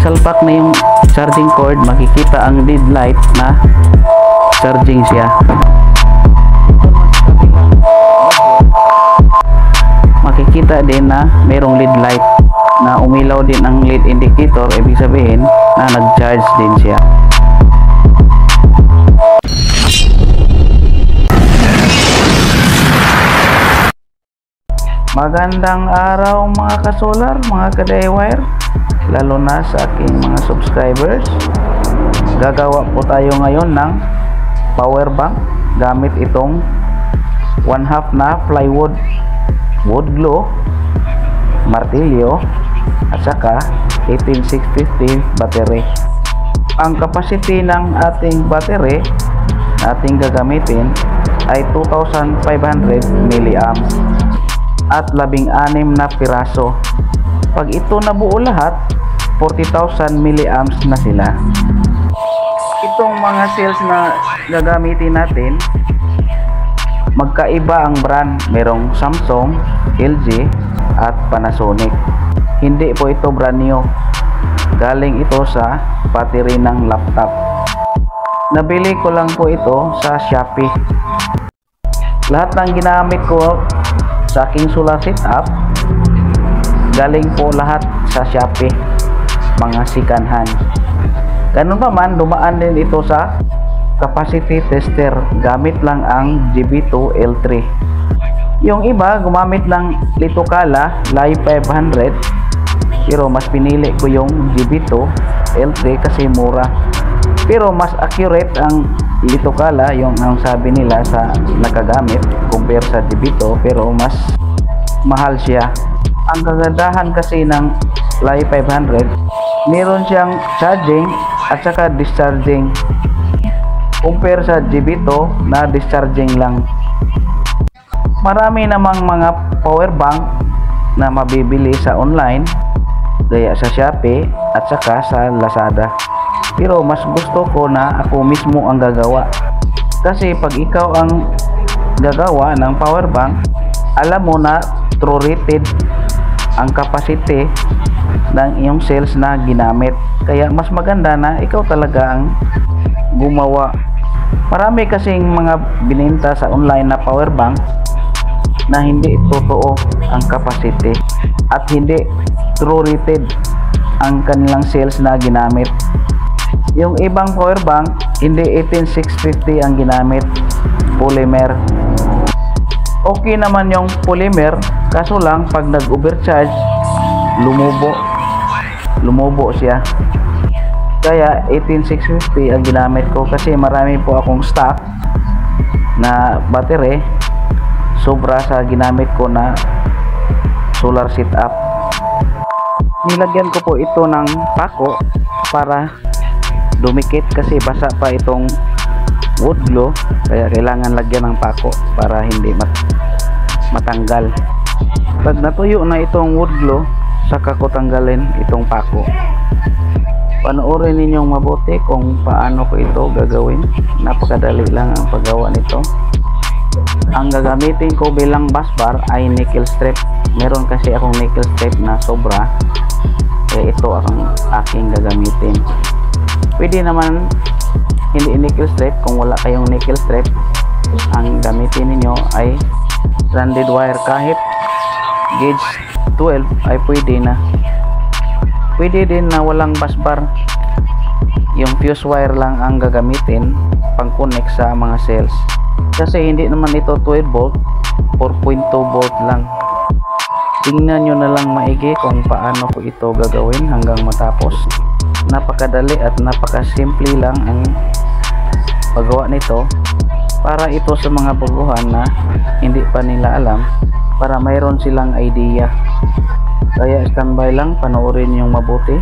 salpak na yung charging cord, makikita ang lead light na charging siya. Makikita din na mayroong lead light na umilaw din ang lead indicator, ibig sabihin na nag-charge din siya. Magandang araw mga ka-solar, mga ka-DIYer, lalo na sa aking mga subscribers. Gagawa po tayo ngayon ng power bank gamit itong 1/2 na plywood, wood glue, martilyo at saka 18650 battery. Ang capacity ng ating battery na ating gagamitin ay 2500 milliamps at 16 na piraso. Pag ito nabuo lahat, 40,000 milliamps na sila. Itong mga cells na gagamitin natin, magkaiba ang brand. Merong Samsung, LG at Panasonic. Hindi po ito brand new. Galing ito sa battery ng laptop. Nabili ko lang po ito sa Shopee. Lahat ng ginamit ko sa aking solar setup, galing po lahat sa Shopee, mga second hand. Ganun pa man, dumaan din ito sa capacity tester, gamit lang ang GB2L3. Yung iba gumamit ng Litokala Live 500, pero mas pinili ko yung GB2L3 kasi mura, pero mas accurate ang Litokala, yung ang sabi nila sa nakagamit compare sa GB2, pero mas mahal siya. Ang kagandahan kasi ng Live 500, meron siyang charging at saka discharging, compare sa GB2 na discharging lang. Marami namang mga power bank na mabibili sa online, gaya sa Shopee at saka sa Lazada, pero mas gusto ko na ako mismo ang gagawa. Kasi pag ikaw ang gagawa ng power bank, alam mo na true rated ang capacity ng iyong cells na ginamit. Kaya mas maganda na ikaw talaga ang gumawa. Marami kasing mga bininta sa online na power bank na hindi totoo ang capacity at hindi true rated ang kanilang cells na ginamit. Yung ibang power bank, hindi 18650 ang ginamit, polymer. Okay naman yung polymer, kaso lang pag nag-overcharge, lumubo siya. Kaya 18650 ang ginamit ko kasi marami po akong stock na battery, sobra sa ginamit ko na solar setup. Nilagyan ko po ito ng pako para dumikit kasi basa pa itong wood glue, kaya kailangan lagyan ng pako para hindi matanggal. Pag natuyo na itong wood glue, saka ko tanggalin itong pako. Panoorin ninyong mabuti kung paano ko ito gagawin. Napakadali lang ang paggawa nito. Ang gagamitin ko bilang bus bar ay nickel strip. Meron kasi akong nickel strip na sobra, kaya ito ang aking gagamitin. Pwede naman hindi nickel strip. Kung wala kayong nickel strip, ang gamitin ninyo ay stranded wire. Kahit gauge 12 ay pwede na. Pwede din na walang bus bar, yung fuse wire lang ang gagamitin pang connect sa mga cells. Kasi hindi naman ito 12 volt, 4.2 volt lang. Tingnan nyo na lang maigi kung paano ko ito gagawin hanggang matapos. Napakadali at napakasimple lang ang paggawa nito, para ito sa mga baguhan na hindi pa nila alam, para mayroon silang idea. Kaya standby lang, panoorin yung mabuti.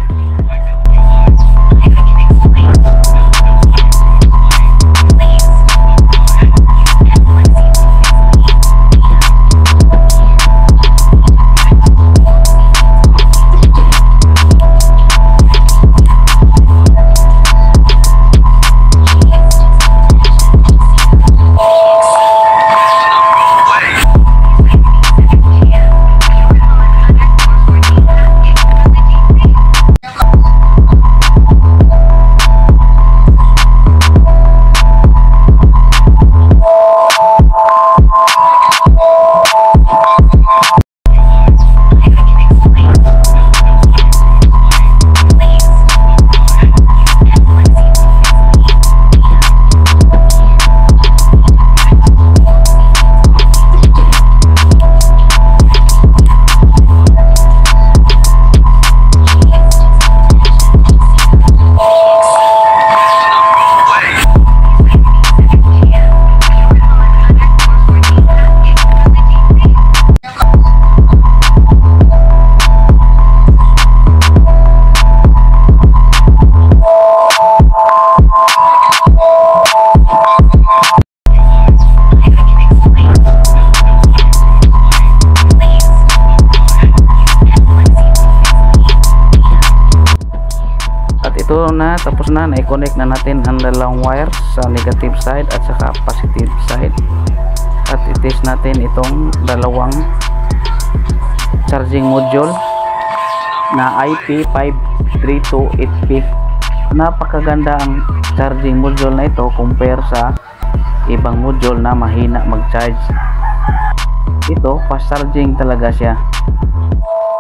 ito na, tapos na, na-connect na natin ang dalawang wire sa negative side at saka positive side, at i-test natin itong dalawang charging module na IP5328P. Napakaganda ang charging module na ito compare sa ibang module na mahina mag-charge. Ito fast charging talaga siya.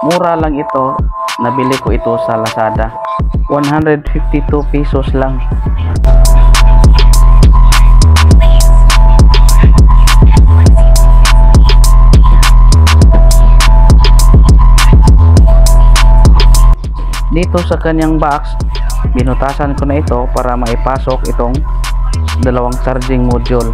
Mura lang ito, nabili ko ito sa Lazada, 152 pesos lang. Dito sa kanyang box, binutasan ko na ito para maipasok itong dalawang charging module.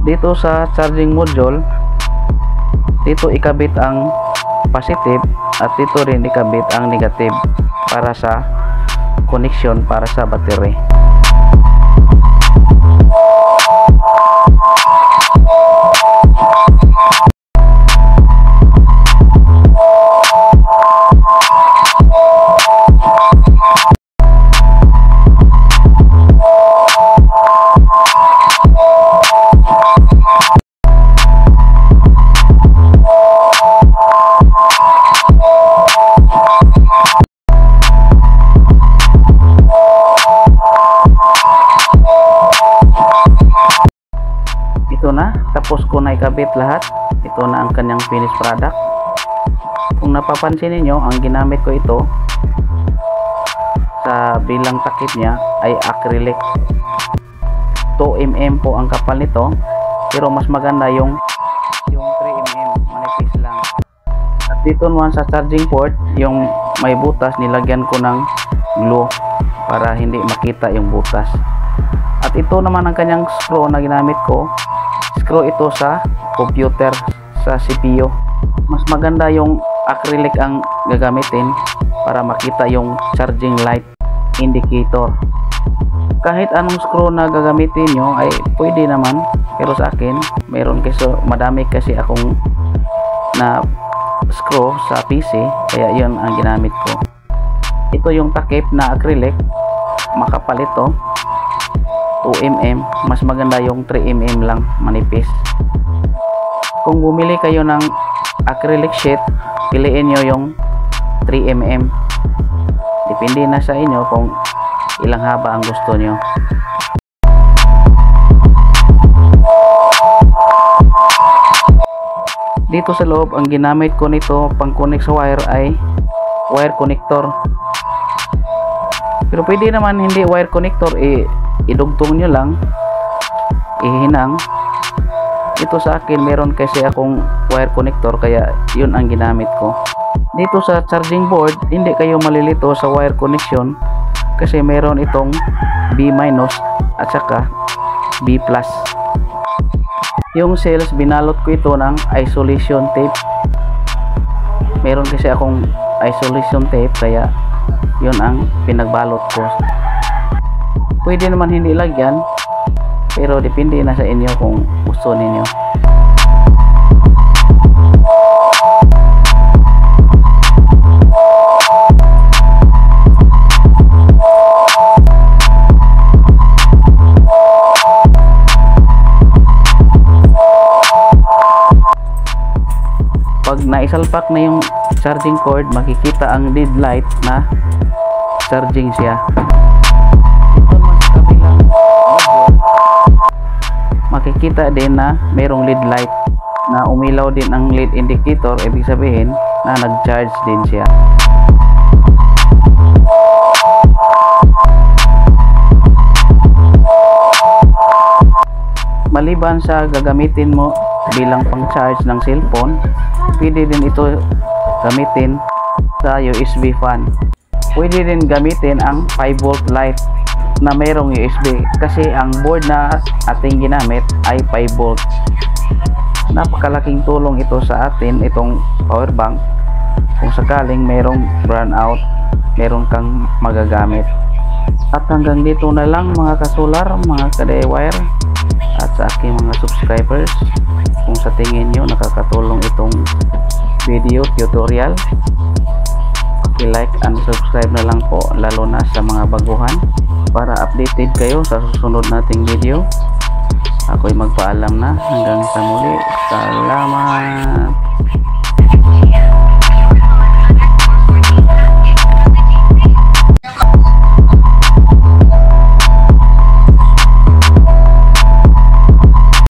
Dito sa charging module, dito ikabit ang positive at dito rin ikabit ang negative para sa connection para sa battery. Ito na, tapos ko na ikabit lahat. Ito na ang kanyang finished product. Kung napapansin niyo, ang ginamit ko ito sa bilang takip niya ay acrylic. 2mm po ang kapal nito, pero mas maganda yung 3mm, manipis lang. At dito naman sa charging port, yung may butas, nilagyan ko ng glue para hindi makita yung butas. At ito naman ang kanyang screw na ginamit ko. Screw ito sa computer, sa CPU. Mas maganda yung acrylic ang gagamitin para makita yung charging light indicator. Kahit anong screw na gagamitin nyo ay pwede naman, pero sa akin mayroon kasi madami kasi akong na screw sa PC, kaya yun ang ginamit ko. Ito yung takip na acrylic, makapal ito, 2mm, mas maganda yung 3mm lang, manipis. Kung bumili kayo ng acrylic sheet, piliin nyo yung 3mm. Depende na sa inyo kung ilang haba ang gusto nyo. Dito sa loob, ang ginamit ko nito pang connect sa wire ay wire connector. Pero pwede naman hindi wire connector, idugtong nyo lang, ihinang. Ito sa akin meron kasi akong wire connector, kaya yun ang ginamit ko. Dito sa charging board, hindi kayo malilito sa wire connection kasi meron itong B- at saka B+. Yung cells, binalot ko ito ng isolation tape. Meron kasi akong isolation tape, kaya yun ang pinagbalot ko. Pwede naman hindi lagyan, pero depende na sa inyo kung gusto ninyo. Pag naisalpak na yung charging cord, makikita ang lead light na charging siya. Makikita din na mayroong lead light na umilaw din ang lead indicator, ibig sabihin na nag-charge din siya. Maliban sa gagamitin mo bilang pang-charge ng cellphone, pwede din ito gamitin sa USB fan. Pwede din gamitin ang 5 volt light na mayroong USB kasi ang board na ating ginamit ay 5 volt. Napakalaking tulong ito sa atin, itong power bank, kung sakaling mayroong brownout, mayroon kang magagamit. At hanggang dito na lang mga kasular, mga ka-DIYer, at sa aking mga subscribers, kung sa tingin nyo nakakatulong itong video tutorial, i-like and subscribe na lang po, lalo na sa mga baguhan, para updated kayo sa susunod nating video. Ako'y magpaalam na, hanggang sa muli. Salamat.